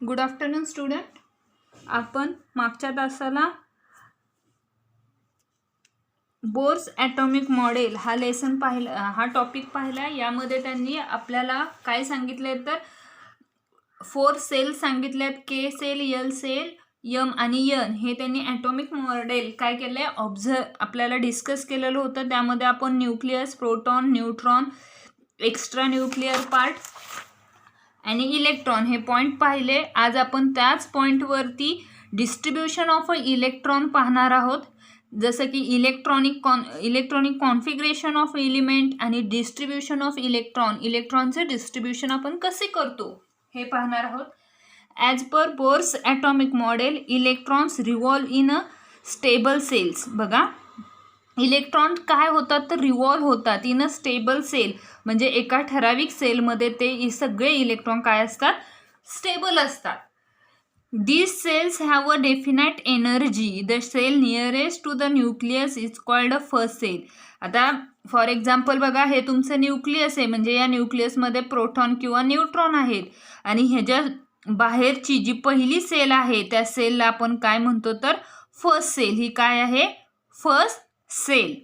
Good afternoon student. आपण मागच्या तासाला बोर्स ॲटॉमिक मॉडेल हा लेसन पाहिला, हा टॉपिक पाहिला. यामध्ये त्यांनी आपल्याला काय सांगितले तर 4 सेल सांगितलेत, के सेल, यल सेल, यम आणि यन. हे त्यांनी ॲटॉमिक मॉडेल काय केलं आहे आपल्याला डिस्कस केलेलं होतं. त्यामध्ये आपण nucleus, proton, neutron, extra nuclear part आणि इलेक्ट्रॉन हे पॉईंट पाहिले. आज आपण त्याच पॉईंटवरती डिस्ट्रीब्युशन ऑफ अ इलेक्ट्रॉन पाहणार आहोत. जसं की इलेक्ट्रॉनिक कॉन्फिगरेशन ऑफ एलिमेंट आणि डिस्ट्रीब्युशन ऑफ इलेक्ट्रॉनचे डिस्ट्रीब्युशन आपण कसे करतो हे पाहणार आहोत. As per Bohr's atomic model electrons revolve in a stable shells. बघा, इलेक्ट्रॉन काय होतात तर रिव्हॉल्व होतात इन अ स्टेबल सेल, म्हणजे एका ठराविक सेलमध्ये ते सगळे इलेक्ट्रॉन काय असतात, स्टेबल असतात. These cells have a definite energy. The cell nearest to the nucleus is called a first cell. आता फॉर एक्झाम्पल बघा, हे तुमचं न्यूक्लियस आहे, म्हणजे या न्यूक्लियसमध्ये प्रोटॉन किंवा न्यूट्रॉन आहेत आणि ह्याच्या बाहेरची जी पहिली सेल आहे त्या सेलला आपण काय म्हणतो तर फर्स्ट सेल. ही काय आहे, first shell.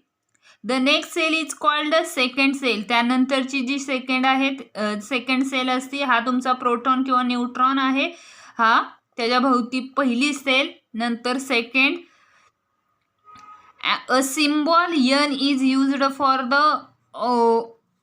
The next shell is called second shell. त्यानंतरची जी सेकंड सेल असते, हा तुमचा प्रोटॉन किंवा न्यूट्रॉन आहे, हा त्याच्या भोवती पहिली सेल, नंतर second. A symbol n is used for the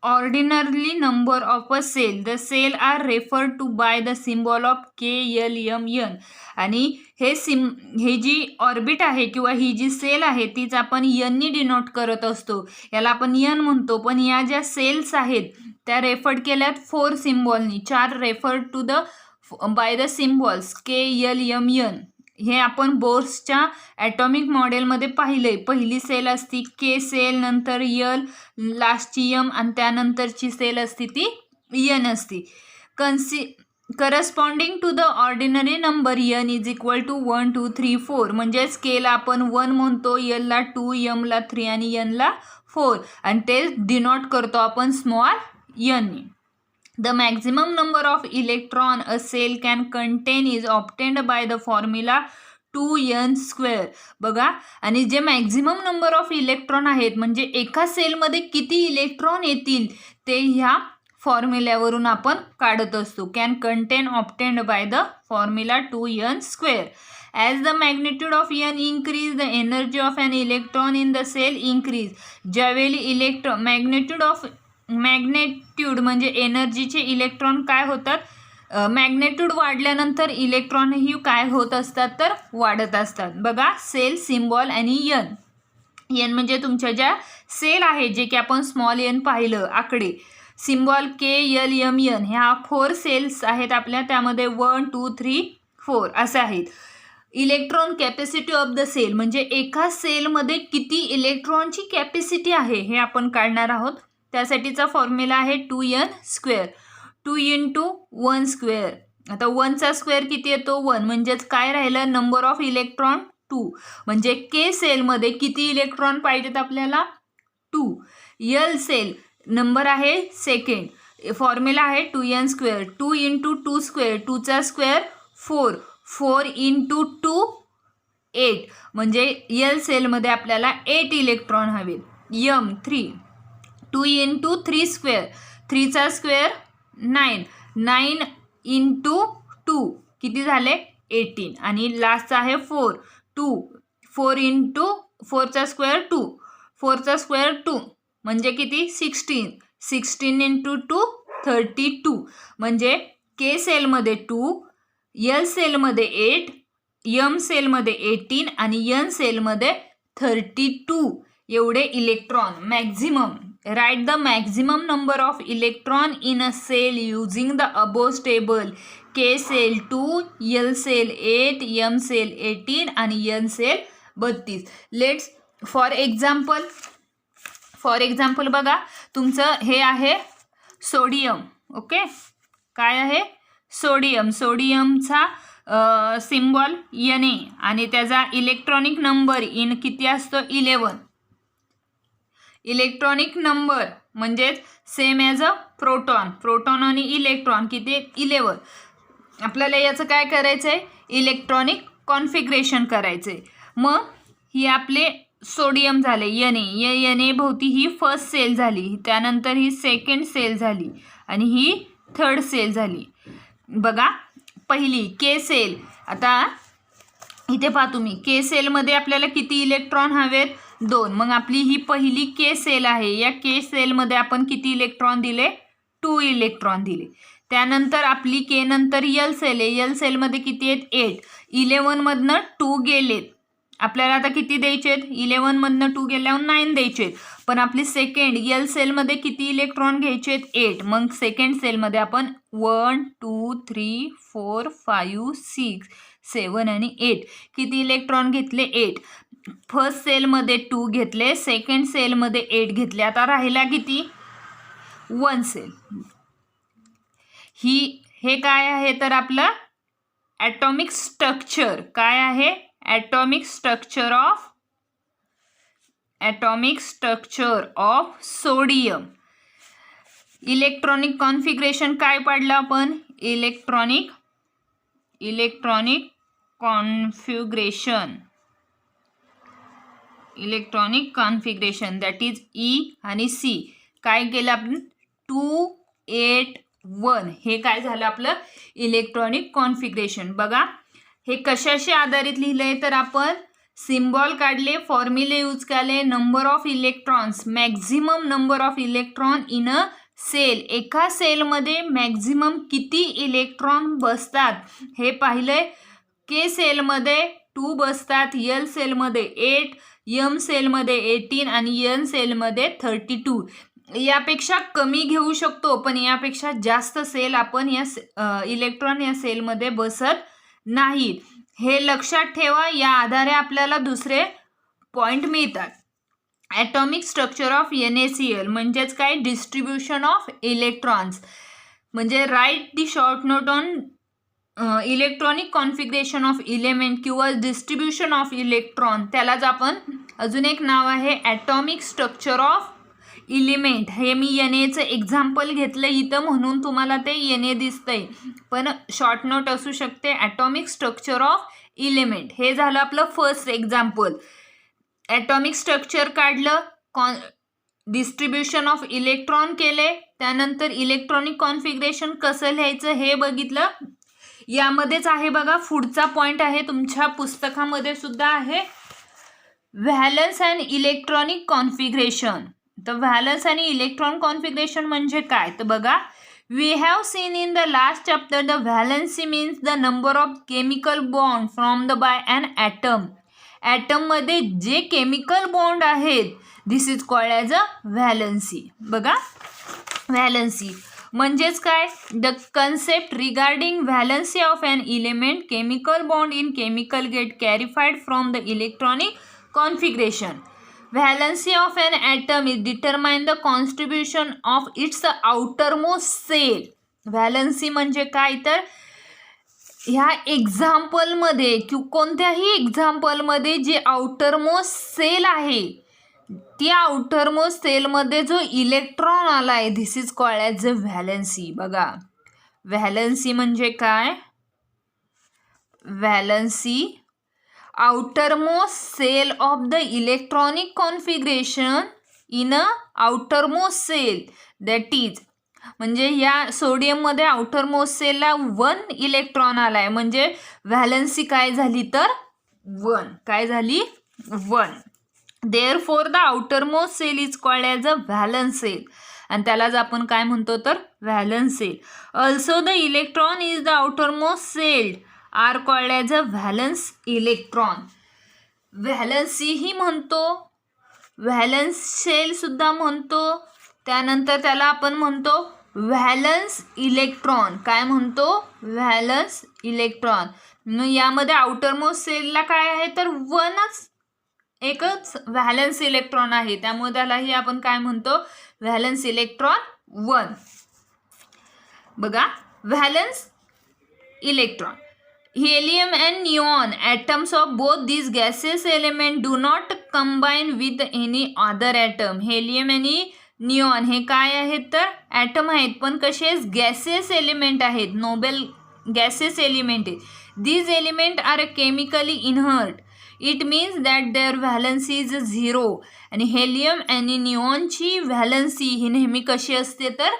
ordinary number of a shell. The shell are referred to by the symbol of K, L, M, N. आणि हे जी ऑर्बिट आहे किंवा ही जी सेल आहे तीच आपण यननी डिनोट करत असतो, याला आपण यन म्हणतो. पण या ज्या सेल्स आहेत त्या रेफर्ड केल्यात 4 सिम्बॉलनी. 4 referred to the by the symbols K, L, M, N. हे आपण बोर्सच्या ॲटॉमिक मॉडेलमध्ये पाहिलंय. पहिली सेल असती के सेल, नंतर यल, लास्टची यम आणि त्यानंतरची सेल असती ती यन असती. Corresponding to the ordinary number N is equal to 1, 2, 3, 4. म्हणजे स्केल आपण 1 म्हणतो, यलला 2, यमला 3 आणि यनला 4, आणि ते डिनोट करतो आपण small यननी. The maximum number of electron a cell can contain is obtained by the formula 2n square. बघा, आणि जे मॅक्झिमम नंबर ऑफ इलेक्ट्रॉन आहेत, म्हणजे एका सेलमध्ये किती इलेक्ट्रॉन येतील ते ह्या फॉर्म्युल्यावरून आपण काढत असतो. Can content obtained by the formula 2n square. As the magnitude of n increase, the energy of an electron in the cell increase. ज्यावेळी मॅग्नेट्यूड म्हणजे एनर्जीचे इलेक्ट्रॉन काय होतात, मॅग्नेट्यूड वाढल्यानंतर इलेक्ट्रॉनही काय होत असतात तर वाढत असतात. बघा, सेल, सिम्बॉल आणि यन म्हणजे तुमच्या ज्या सेल आहे, जे की आपण स्मॉल यन पाहिलं आकडे. सिम्बॉल के, यल, यम, यन ह्या 4 सेल्स आहेत आपल्या, त्यामध्ये 1, 2, 3, 4 असे आहेत. Electron capacity of the shell म्हणजे एका सेलमध्ये किती इलेक्ट्रॉनची कॅपॅसिटी आहे हे आपण काढणार आहोत. त्यासाठीचा फॉर्म्युला आहे 2n स्क्वेअर. 2 × 1 स्क्वेअर. आता 1चा स्क्वेअर किती येतो, 1. म्हणजेच काय राहिलं, नंबर ऑफ इलेक्ट्रॉन 2. म्हणजे के सेलमध्ये किती इलेक्ट्रॉन पाहिजेत आपल्याला, 2. यल सेल नंबर आहे सेकंड. फॉर्म्युला आहे 2n स्क्वेअर. 2 × 2 स्क्वेअर. 2चा स्क्वेअर 4. 4 × 2 8. म्हणजे यल सेलमध्ये आपल्याला 8 इलेक्ट्रॉन हवे. यम 3. 2 × 3 स्क्वेअर. 3चा स्क्वेअर 9. 9 × 2 किती झाले, 18. आणि लास्टचा आहे 4. 2. 4 × 4चा स्क्वेअर 2. 4चा स्क्वेअर 2 म्हणजे किती, 16. 16 × 2 32. म्हणजे के सेलमध्ये 2, यल सेलमध्ये 8, यम सेलमध्ये 18 आणि यन सेलमध्ये 32 एवढे electron maximum. Write the maximum number of electron in a cell using the above table. K cell 2, L cell 8, M cell 18 आणि N cell 32. Let's for example बघा, तुमचं हे आहे सोडियम. ओके, काय आहे, सोडियम. सोडियमचा सिम्बॉल Na आणि त्याचा electronic number in किती असतो, 11. इलेक्ट्रॉनिक नंबर म्हणजेच same as a proton. Proton आणि इलेक्ट्रॉन किती, 11. आपल्याला याचं काय करायचं आहे, इलेक्ट्रॉनिक कॉन्फिगरेशन करायचं आहे. मग ही आपले सोडियम झाले Na भोवती ही फर्स्ट सेल झाली, त्यानंतर ही सेकंड सेल झाली आणि ही थर्ड सेल झाली. बघा पहिली के सेल. आता इथे पहा तुम्ही, के सेलमध्ये आपल्याला किती इलेक्ट्रॉन हवेत, 2. मग आपली ही पहिली के सेल आहे, या के सेलमध्ये आपण किती इलेक्ट्रॉन दिले, 2 इलेक्ट्रॉन दिले. त्यानंतर आपली के नंतर यल सेल आहे, यल सेलमध्ये किती आहेत, 8. 11मधनं 2 गेलेत, आपल्याला आता किती द्यायचे आहेत, 11मधनं 2 गेल्यावर 9 द्यायचे आहेत. पण आपली सेकंड यल सेलमध्ये किती इलेक्ट्रॉन घ्यायचे आहेत, 8. मग सेकंड सेलमध्ये आपण 1 2 3 4 5 6 7 आणि 8 किती इलेक्ट्रॉन घेतले, 8. फर्स्ट सेलमध्ये 2 घेतले, सेकंड सेलमध्ये 8 घेतले. आता राहिला किती, 1 सेल. हे काय आहे तर आपलं ॲटॉमिक स्ट्रक्चर. काय आहे, atomic structure of sodium. Electronic configuration काय पाडलं आपण, electronic configuration that is E आणि सी. काय केलं आपण, 2 8 1. हे काय झालं आपलं इलेक्ट्रॉनिक कॉन्फिगरेशन. बघा हे कशाशी आधारित लिहिलंय तर आपण सिम्बॉल काढले, फॉर्म्युले यूज केले. Number of electrons, maximum number of electron in a shell. एका सेलमध्ये मॅक्झिमम किती इलेक्ट्रॉन बसतात हे पाहिलंय. के सेलमध्ये 2 बसतात, यल सेलमध्ये 8, एम सेलमध्ये 18 आणि एन सेलमध्ये 32. यापेक्षा कमी घेऊ शकतो, पण यापेक्षा जास्त सेल आपण या इलेक्ट्रॉन या सेलमध्ये बसत नाहीत. हे लक्षात ठेवा. या आधारे आपल्याला दुसरे पॉइंट मिळतात. ॲटॉमिक स्ट्रक्चर ऑफ NaCl म्हणजेच काय, डिस्ट्रीब्युशन ऑफ इलेक्ट्रॉन्स. म्हणजे write the short note on electronic configuration of element किंवा डिस्ट्रीब्युशन ऑफ इलेक्ट्रॉन. त्यालाच आपण अजून एक नाव आहे ॲटॉमिक स्ट्रक्चर ऑफ इलिमेंट. हे मी NAचं एक्झाम्पल घेतलं इथं म्हणून तुम्हाला ते NA दिसतंय, पण शॉर्ट नोट असू शकते ॲटॉमिक स्ट्रक्चर ऑफ इलिमेंट. हे झालं आपलं फर्स्ट एक्झाम्पल. ॲटॉमिक स्ट्रक्चर काढलं, डिस्ट्रीब्युशन ऑफ इलेक्ट्रॉन केले, त्यानंतर इलेक्ट्रॉनिक कॉन्फिगरेशन कसं लिहायचं हे बघितलं. यामध्येच आहे बघा पुढचा पॉइंट आहे, तुमच्या पुस्तकामध्ये सुद्धा आहे, व्हॅलन्स अँड इलेक्ट्रॉनिक कॉन्फिगरेशन. तर व्हॅलन्स आणि इलेक्ट्रॉन कॉन्फिगरेशन म्हणजे काय तर बघा, we have seen in the last chapter the valency means the number of chemical bond from the by an atom. ॲटममध्ये जे केमिकल बॉन्ड आहेत this is called as a valency. बघा valency म्हणजेच काय, the concept regarding valency of an element, chemical bond in chemical get clarified from the electronic configuration. Valency of an atom is determine the contribution of its outermost cell. Valency म्हणजे काय तर ह्या एक्झाम्पलमध्ये किंवा कोणत्याही एक्झाम्पलमध्ये जे outermost sale आहे त्या outermost सेलमध्ये जो इलेक्ट्रॉन आला आहे this is called as a valency. बघा व्हॅलन्सी म्हणजे काय, valency outermost cell of the electronic configuration in a outermost cell that is. म्हणजे या सोडियममध्ये आउटरमोस्ट सेलला 1 इलेक्ट्रॉन आलाय म्हणजे व्हॅलन्सी काय झाली तर 1. काय झाली 1. therefore the outermost cell is called as a valence cell आणि त्यालाच आपण काय म्हणतो तर valence shell. also the electron is the outermost cell are called as a valence electron. Valency ही म्हणतो, व्हॅलन्स सेल सुद्धा म्हणतो, त्यानंतर त्याला आपण म्हणतो व्हॅलन्स इलेक्ट्रॉन. काय म्हणतो, व्हॅलन्स इलेक्ट्रॉन. यामध्ये आउटरमोस्ट सेलला काय आहे तर 1च एकच व्हॅलन्स इलेक्ट्रॉन आहे, त्यामुळे त्यालाही आपण काय म्हणतो व्हॅलन्स इलेक्ट्रॉन 1. बघा valence electron. Helium and neon atoms of both these gaseous elements do not combine with any other atom. Helium आणि neon हे काय आहेत तर ॲटम आहेत, पण कसे गॅसेस एलिमेंट आहेत, नोबेल gaseous element आहे. These elements are chemically inert. It means that their valency is 0. आणि हेलियम आणि निऑनची व्हॅलन्सी ही नेहमी कशी असते तर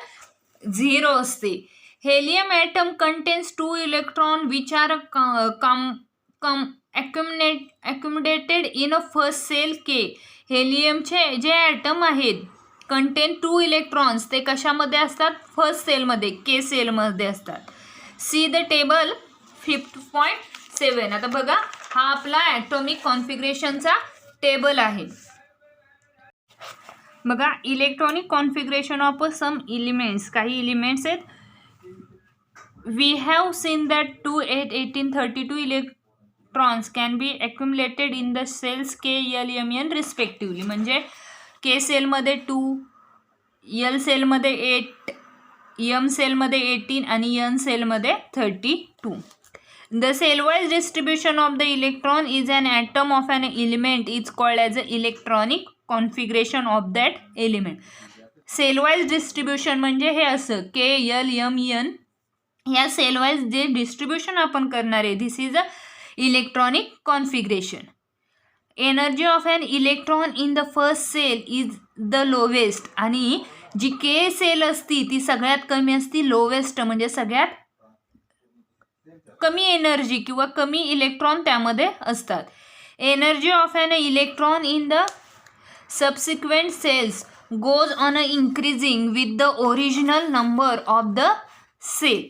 0 असते. Helium atom contains 2 electron which are accommodated in a first cell K. हेलियमचे जे ॲटम आहेत कंटेन 2 इलेक्ट्रॉन्स ते कशामध्ये असतात फर्स्ट सेलमध्ये के सेलमध्ये असतात. See the table 5.7. आता बघा हा आपला ॲटॉमिक कॉन्फिगरेशनचा टेबल आहे. बघा electronic configuration of some elements, काही एलिमेंट्स आहेत. We have seen that 2, 8, 18, 32 electrons can be accumulated in the shells K, L, M, N respectively. म्हणजे के सेलमध्ये 2, एल सेलमध्ये 8, एम सेलमध्ये 18 आणि एन सेलमध्ये 32. The shell wise distribution of the electron is an atom of an element is called as a electronic configuration of that element. Shell wise distribution म्हणजे हे असं K, L, M, N या shell wise जे distribution आपण करणार आहे this is a electronic configuration. Energy of an electron in the first shell is the lowest. आणि जी के सेल असती ती सगळ्यात कमी असती. लोवेस्ट म्हणजे सगळ्यात कमी एनर्जी किंवा कमी इलेक्ट्रॉन त्यामध्ये असतात. Energy of an electron in the subsequent shells goes on a increasing with the original number of the shell.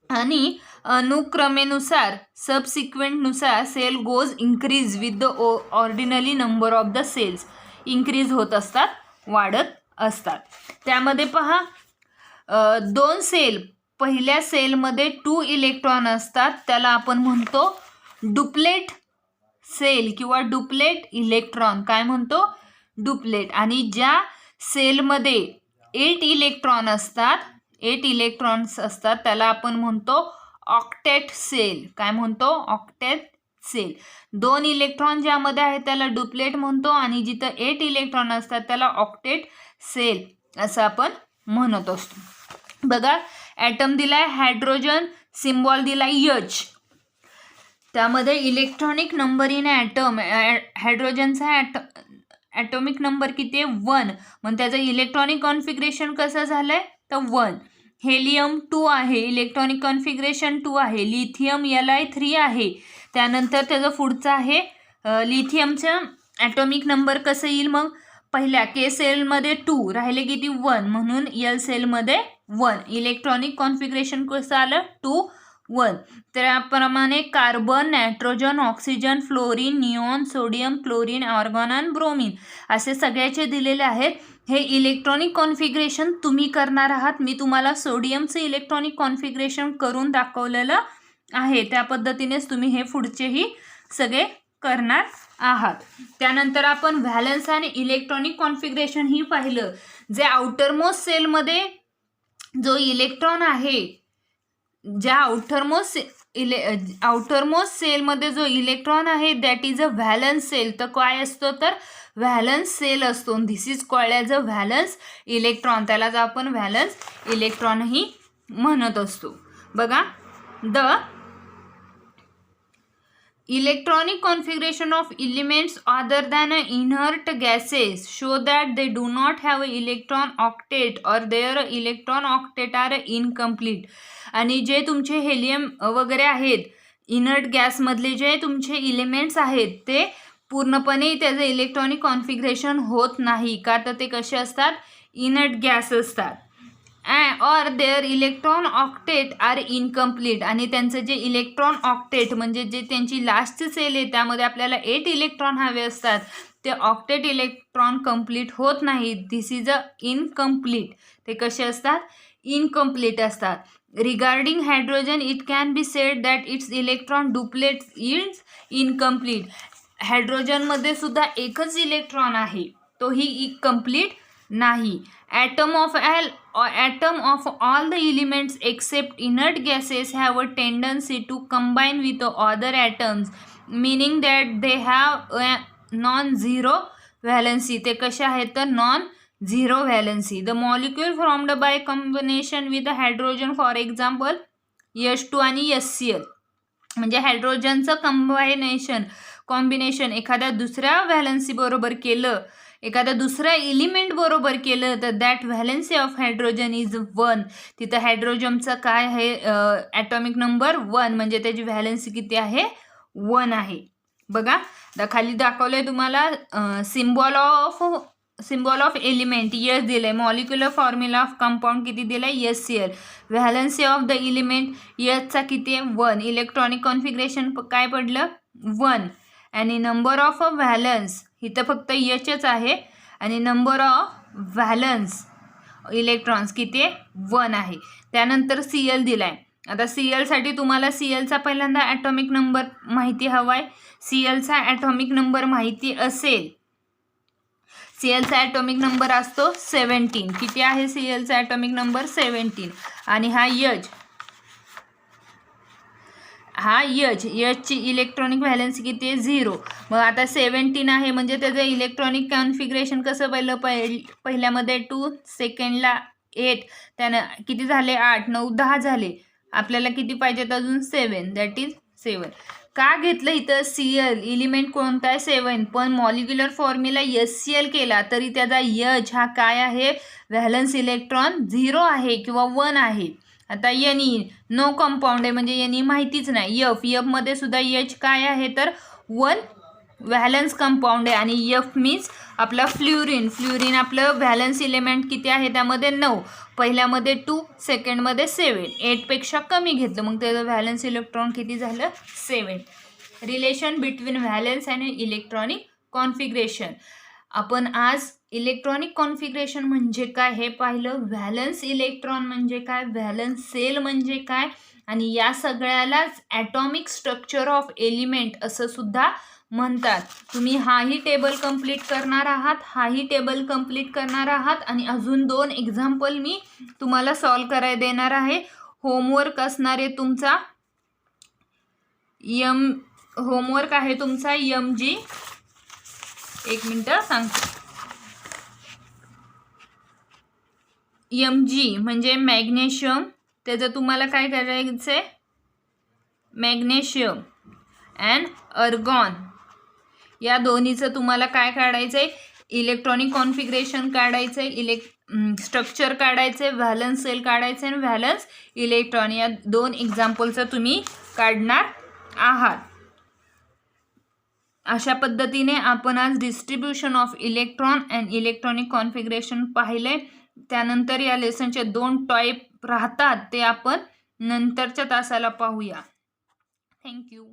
आणि अनुक्रमेनुसार सबसिक्वेंटनुसार shell goes increase with the ordinary number of the shells. Increase होत असतात, वाढत असतात. त्यामध्ये पहा 2 सेल, पहिल्या सेलमध्ये 2 इलेक्ट्रॉन असतात त्याला आपण म्हणतो डुप्लेट सेल किंवा डुप्लेट इलेक्ट्रॉन. काय म्हणतो डुप्लेट. आणि ज्या सेलमध्ये 8 इलेक्ट्रॉन असतात, 8 इलेक्ट्रॉन्स असतात त्याला आपण म्हणतो ऑक्टेट सेल. काय म्हणतो ऑक्टेट सेल. 2 इलेक्ट्रॉन ज्यामध्ये आहेत त्याला डुप्लेट म्हणतो आणि जिथं 8 इलेक्ट्रॉन असतात त्याला ऑक्टेट सेल असं आपण म्हणत असतो. बघा ॲटम दिलाय हायड्रोजन, सिम्बॉल दिलाय H. त्यामध्ये इलेक्ट्रॉनिक नंबर इन ॲटम, हायड्रोजनचा ॲटॉमिक नंबर किती आहे 1. मग त्याचं इलेक्ट्रॉनिक कॉन्फिगरेशन कसं झालं आहे तर 1. हेलियम 2 आहे, इलेक्ट्रॉनिक कॉन्फिगरेशन 2 आहे. लिथियम Li3 आहे. त्यानंतर त्याचं पुढचं आहे लिथियमचं ॲटॉमिक नंबर कसं येईल मग पहिल्या के सेलमध्ये 2 राहिले किती 1 म्हणून एल सेलमध्ये 1. इलेक्ट्रॉनिक कॉन्फिगरेशन कसं आलं 2, 1. त्याप्रमाणे carbon, nitrogen, oxygen, fluorine, neon, sodium, chlorine, argon आणि ब्रोमीन असे सगळ्याचे दिलेले आहेत. हे इलेक्ट्रॉनिक कॉन्फिगरेशन तुम्ही करणार आहात. मी तुम्हाला सोडियमचं इलेक्ट्रॉनिक कॉन्फिगरेशन करून दाखवलेलं आहे. त्या पद्धतीनेच तुम्ही हे पुढचेही सगळे करणार आहात. त्यानंतर आपण व्हॅलन्स आणि इलेक्ट्रॉनिक कॉन्फिगरेशन ही पाहिलं. जे आउटरमोस्ट सेलमध्ये जो इलेक्ट्रॉन आहे, ज्या आउटरमोस्ट सेलमध्ये जो इलेक्ट्रॉन आहे that is a valence shell. तर काय असतो तर व्हॅलन्स सेल असतो. This is called as a valence electron. त्यालाच आपण व्हॅलन्स इलेक्ट्रॉनही म्हणत असतो. बघा the electronic configuration of elements other than inert gases show that they do not have an electron octet or their electron octet are incomplete. आणि जे तुमचे helium वगैरे आहेत इनर्ट गॅसमधले जे तुमचे एलिमेंट्स आहेत ते पूर्णपणे त्याचं इलेक्ट्रॉनिक कॉन्फिगरेशन होत नाही. का तर ते कसे असतात इनर्ट गॅस असतात. और their electron octet are incomplete. आणि त्यांचं जे इलेक्ट्रॉन ऑक्टेट म्हणजे जे त्यांची लास्टची सेल आहे त्यामध्ये आपल्याला 8 इलेक्ट्रॉन हवे असतात ते ऑक्टेट इलेक्ट्रॉन कंप्लीट होत नाही. This is a incomplete. ते कसे असतात इनकम्प्लीट असतात. Regarding hydrogen it can be said that its electron duplet is incomplete. हायड्रोजनमध्ये सुद्धा एकच इलेक्ट्रॉन आहे तोही कंप्लीट नाही. Atom of all the elements except inert gases have a tendency to combine with the other atoms, meaning that they have a non-zero valency. ते कसे आहेत तर non-zero valency. The molecule formed by combination with the hydrogen, for example H2 आणि HCl म्हणजे हायड्रोजनचं combination एखाद्या दुसऱ्या valency बरोबर केलं, एखाद्या दुसऱ्या एलिमेंट बरोबर केलं तर that valency of hydrogen is 1. तिथं हायड्रोजनचा काय आहे ॲटॉमिक नंबर 1 म्हणजे त्याची व्हॅलन्सी किती आहे 1 आहे. बघा खाली दाखवलंय तुम्हाला सिम्बॉल ऑफ एलिमेंट H दिलंय, मॉलिक्युलर फॉर्म्युला ऑफ कंपाऊंड किती दिलाय HCl, valency of the element Hचा किती आहे 1, इलेक्ट्रॉनिक कॉन्फिगरेशन काय पडलं 1 आणि नंबर ऑफ व्हॅलन्स इथं फक्त Hच आहे आणि नंबर ऑफ व्हॅलन्स इलेक्ट्रॉन्स किती आहे 1 आहे. त्यानंतर Cl दिलाय. आता Clसाठी तुम्हाला Clचा पहिल्यांदा ॲटॉमिक नंबर माहिती हवाय. Clचा ॲटॉमिक नंबर माहिती असेल, Clचा ॲटॉमिक नंबर असतो 17. किती आहे Clचा ॲटॉमिक नंबर 17 आणि Hची इलेक्ट्रॉनिक व्हॅलन्सी किती आहे 0. मग आता 17 आहे म्हणजे त्याचं इलेक्ट्रॉनिक कॉन्फिगरेशन कसं पहिल्यामध्ये 2, सेकंडला 8, त्यानं किती झाले 8, 9, 10 झाले. आपल्याला किती पाहिजेत अजून 7, दॅट इज 7. का घेतलं इथं Cl एलिमेंट कोणता आहे 7, पण मॉलिक्युलर फॉर्म्युला HCl केला तरी त्याचा H हा काय आहे व्हॅलन्स इलेक्ट्रॉन 0 आहे किंवा 1 आहे. आता Ne नो कंपाऊंड आहे म्हणजे Ne माहितीच नाही. F मध्ये सुद्धा H काय आहे तर 1 व्हॅलन्स कंपाऊंड आहे आणि F मीन्स आपला फ्ल्युरिन आपलं व्हॅलन्स एलिमेंट किती आहे त्यामध्ये 9, पहिल्यामध्ये 2, सेकंडमध्ये 7, 8पेक्षा कमी घेतलं मग त्याचं व्हॅलन्स इलेक्ट्रॉन किती झालं 7. रिलेशन बिटवीन व्हॅलन्स आणि इलेक्ट्रॉनिक कॉन्फिगरेशन. आपण आज इलेक्ट्रॉनिक कॉन्फिगरेशन म्हणजे काय हे पाहिलं, व्हॅलन्स इलेक्ट्रॉन म्हणजे काय, व्हॅलन्स सेल म्हणजे काय आणि या सगळ्यालाच ॲटॉमिक स्ट्रक्चर ऑफ एलिमेंट असं सुद्धा म्हणतात. तुम्ही हाही टेबल कंप्लीट करणार आहात आणि अजून 2 एक्झाम्पल मी तुम्हाला सॉल्व करायला देणार आहे. होमवर्क असणार आहे तुमचा होमवर्क आहे तुमचा Mg. एक मिनटं सांगते. Mg म्हणजे मॅग्नेशियम, त्याचं तुम्हाला काय करायचं आहे मॅग्नेशियम अँड अर्गॉन या दोन्हीचं तुम्हाला काय काढायचं आहे इलेक्ट्रॉनिक कॉन्फिगरेशन काढायचं आहे, स्ट्रक्चर काढायचं आहे, व्हॅलन्स सेल काढायचं आहे आणि व्हॅलन्स इलेक्ट्रॉन या 2 एक्झाम्पलचं तुम्ही काढणार आहात. अशा पद्धतीने आपण आज distribution of electron and electronic configuration पाहिले. त्यानंतर या लेसनचे 2 टाईप राहतात ते आपण नंतरच्या तासाला पाहूया. थँक्यू.